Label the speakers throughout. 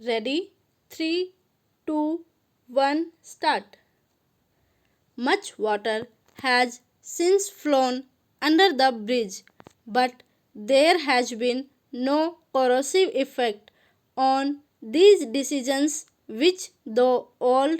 Speaker 1: Ready? 3, 2, 1, start. Much water has since flown under the bridge, but there has been no corrosive effect on these decisions, which, though old,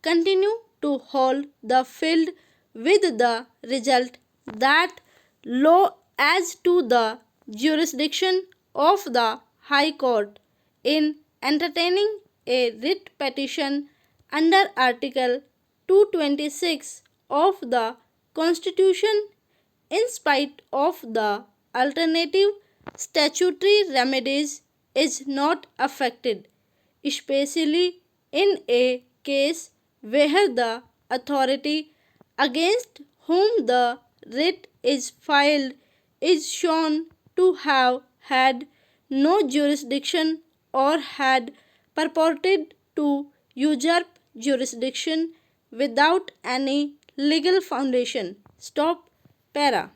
Speaker 1: continue to hold the field, with the result that, law as to the jurisdiction of the High Court in entertaining a writ petition under Article 226 of the Constitution, in spite of the alternative statutory remedies, is not affected, especially in a case where the authority against whom the writ is filed is shown to have had no jurisdiction or had purported to usurp jurisdiction without any legal foundation. Stop para.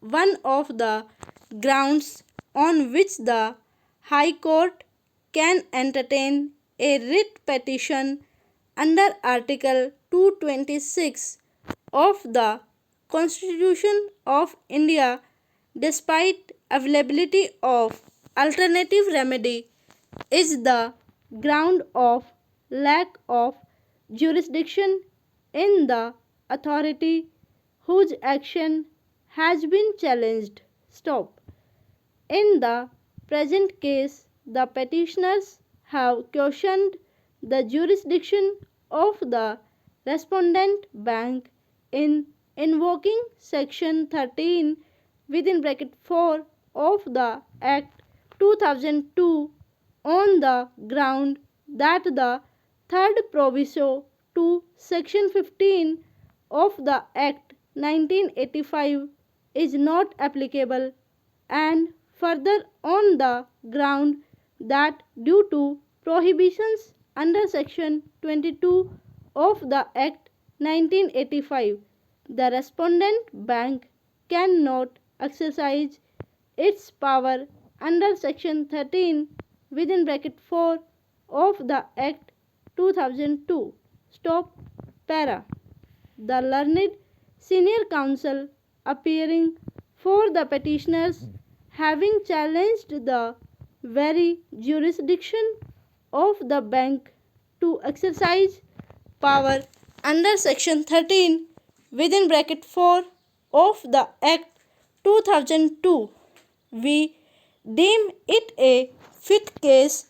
Speaker 1: One of the grounds on which the High Court can entertain a writ petition under Article 226 of the Constitution of India, despite availability of alternative remedy, is the ground of lack of jurisdiction in the authority whose action has been challenged. Stop. In the present case, the petitioners have questioned the jurisdiction of the respondent bank in invoking Section 13 within bracket 4 of the Act 2002 on the ground that the third proviso to Section 15 of the Act 1985 is not applicable, and further on the ground that due to prohibitions under Section 22 of the Act 1985, the respondent bank cannot exercise its power under Section 13 within bracket 4 of the Act 2002. Stop para. The learned senior counsel appearing for the petitioners, having challenged the very jurisdiction of the bank to exercise power under Section 13 within bracket 4 of the Act 2002, we deem it a fit case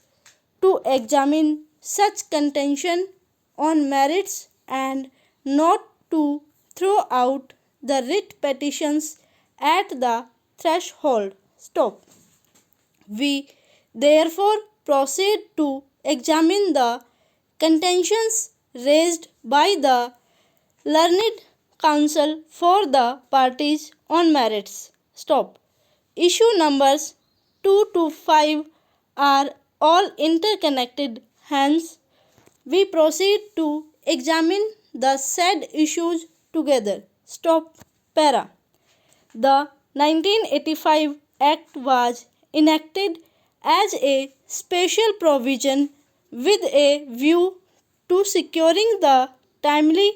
Speaker 1: to examine such contention on merits and not to throw out the writ petitions at the threshold. Stop. We therefore proceed to examine the contentions raised by the learned counsel for the parties on merits. Stop. Issue numbers 2 to 5 are all interconnected, hence we proceed to examine the said issues together. Stop para. The 1985 Act was enacted as a special provision with a view to securing the timely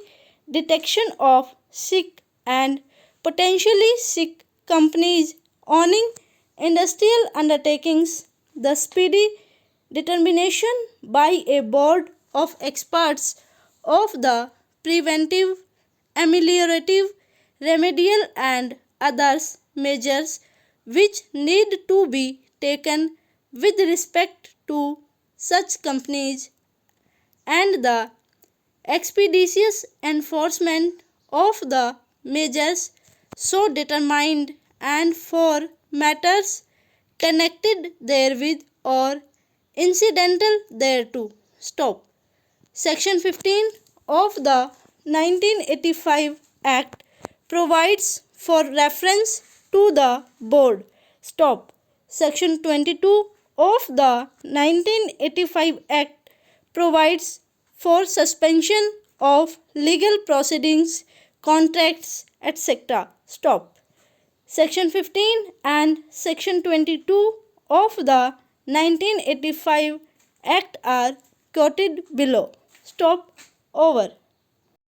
Speaker 1: detection of sick and potentially sick companies owning industrial undertakings, the speedy determination by a board of experts of the preventive, ameliorative, remedial, and others measures which need to be taken with respect to such companies, and the expeditious enforcement of the measures so determined, and for matters connected therewith or incidental thereto. Stop. Section 15 of the 1985 Act provides for reference to the board. Stop. Section 22 of the 1985 Act provides for suspension of legal proceedings, contracts, etc. Stop. Section 15 and Section 22 of the 1985 Act are quoted below. Stop over.